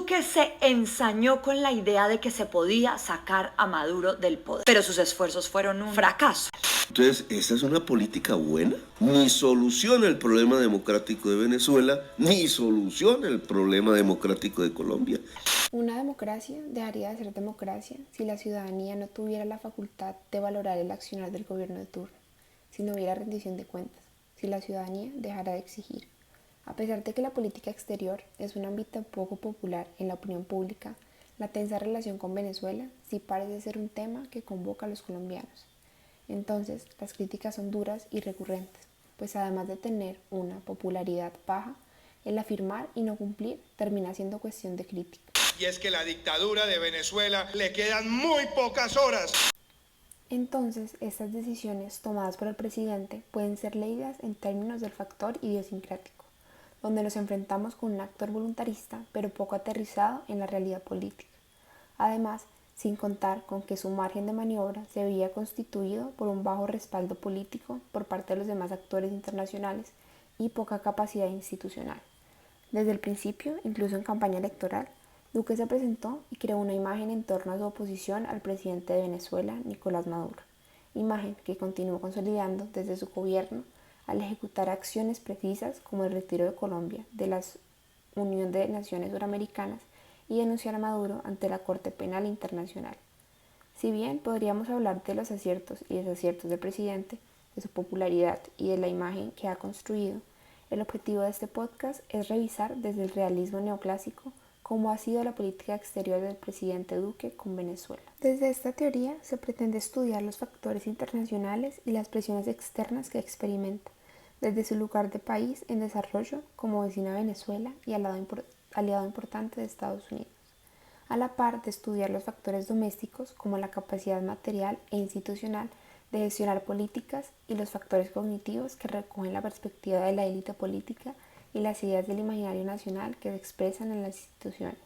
Duque se ensañó con la idea de que se podía sacar a Maduro del poder, pero sus esfuerzos fueron un fracaso. Entonces, ¿esta es una política buena? Ni soluciona el problema democrático de Venezuela, ni soluciona el problema democrático de Colombia. Una democracia dejaría de ser democracia si la ciudadanía no tuviera la facultad de valorar el accionar del gobierno de turno, si no hubiera rendición de cuentas, si la ciudadanía dejara de exigir. A pesar de que la política exterior es un ámbito poco popular en la opinión pública, la tensa relación con Venezuela sí parece ser un tema que convoca a los colombianos. Entonces, las críticas son duras y recurrentes, pues además de tener una popularidad baja, el afirmar y no cumplir termina siendo cuestión de crítica. Y es que la dictadura de Venezuela le quedan muy pocas horas. Entonces, estas decisiones tomadas por el presidente pueden ser leídas en términos del factor idiosincrático, donde nos enfrentamos con un actor voluntarista pero poco aterrizado en la realidad política. Además, sin contar con que su margen de maniobra se veía constituido por un bajo respaldo político por parte de los demás actores internacionales y poca capacidad institucional. Desde el principio, incluso en campaña electoral, Duque se presentó y creó una imagen en torno a su oposición al presidente de Venezuela, Nicolás Maduro, imagen que continuó consolidando desde su gobierno al ejecutar acciones precisas como el retiro de Colombia de la Unión de Naciones Suramericanas y denunciar a Maduro ante la Corte Penal Internacional. Si bien podríamos hablar de los aciertos y desaciertos del presidente, de su popularidad y de la imagen que ha construido, el objetivo de este podcast es revisar desde el realismo neoclásico cómo ha sido la política exterior del presidente Duque con Venezuela. Desde esta teoría se pretende estudiar los factores internacionales y las presiones externas que experimenta, desde su lugar de país en desarrollo como vecina de Venezuela y aliado importante de Estados Unidos, a la par de estudiar los factores domésticos como la capacidad material e institucional de gestionar políticas y los factores cognitivos que recogen la perspectiva de la élite política y las ideas del imaginario nacional que se expresan en las instituciones.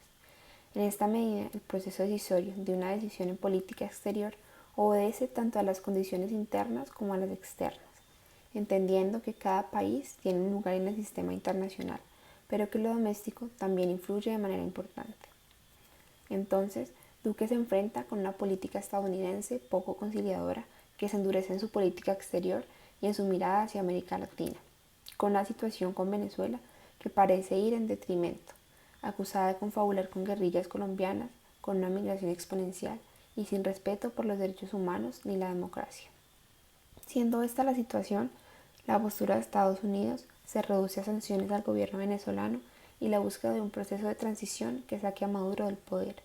En esta medida, el proceso decisorio de una decisión en política exterior obedece tanto a las condiciones internas como a las externas, entendiendo que cada país tiene un lugar en el sistema internacional, pero que lo doméstico también influye de manera importante. Entonces, Duque se enfrenta con una política estadounidense poco conciliadora que se endurece en su política exterior y en su mirada hacia América Latina, con la situación con Venezuela que parece ir en detrimento, acusada de confabular con guerrillas colombianas, con una migración exponencial y sin respeto por los derechos humanos ni la democracia. Siendo esta la situación, la postura de Estados Unidos se reduce a sanciones al gobierno venezolano y la búsqueda de un proceso de transición que saque a Maduro del poder,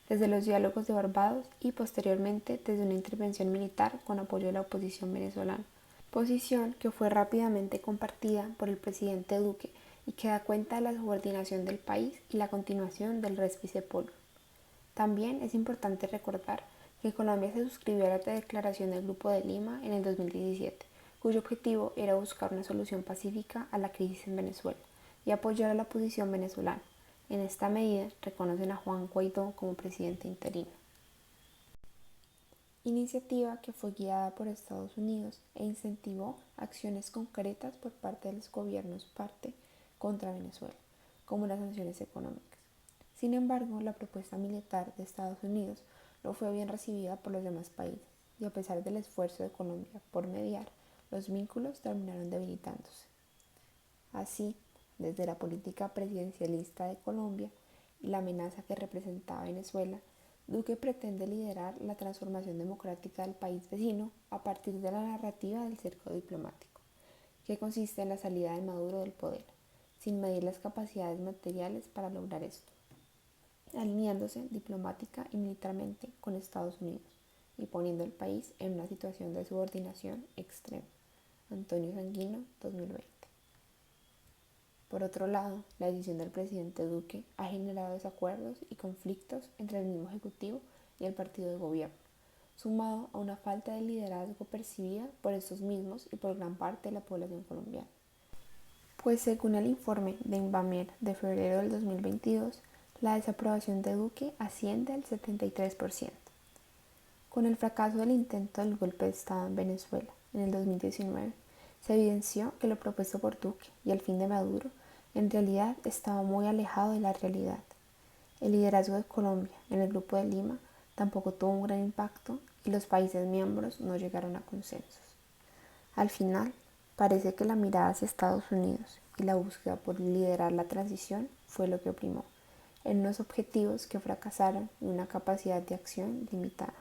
desde los diálogos de Barbados y posteriormente desde una intervención militar con apoyo de la oposición venezolana, posición que fue rápidamente compartida por el presidente Duque y que da cuenta de la subordinación del país y la continuación del réspice polo. También es importante recordar que Colombia se suscribió a la Declaración del Grupo de Lima en el 2017, cuyo objetivo era buscar una solución pacífica a la crisis en Venezuela y apoyar a la oposición venezolana. En esta medida, reconocen a Juan Guaidó como presidente interino. Iniciativa que fue guiada por Estados Unidos e incentivó acciones concretas por parte de los gobiernos parte contra Venezuela, como las sanciones económicas. Sin embargo, la propuesta militar de Estados Unidos no fue bien recibida por los demás países y a pesar del esfuerzo de Colombia por mediar, los vínculos terminaron debilitándose. Así, desde la política presidencialista de Colombia y la amenaza que representaba Venezuela, Duque pretende liderar la transformación democrática del país vecino a partir de la narrativa del cerco diplomático, que consiste en la salida de Maduro del poder, sin medir las capacidades materiales para lograr esto, alineándose diplomática y militarmente con Estados Unidos y poniendo al país en una situación de subordinación extrema. Antonio Sanguino, 2020. Por otro lado, la decisión del presidente Duque ha generado desacuerdos y conflictos entre el mismo Ejecutivo y el partido de gobierno, sumado a una falta de liderazgo percibida por estos mismos y por gran parte de la población colombiana. Pues según el informe de Invamer de febrero del 2022, la desaprobación de Duque asciende al 73%. Con el fracaso del intento del golpe de Estado en Venezuela en el 2019, se evidenció que lo propuesto por Duque y el fin de Maduro en realidad estaba muy alejado de la realidad. El liderazgo de Colombia en el Grupo de Lima tampoco tuvo un gran impacto y los países miembros no llegaron a consensos. Al final, parece que la mirada hacia Estados Unidos y la búsqueda por liderar la transición fue lo que primó, en unos objetivos que fracasaron y una capacidad de acción limitada.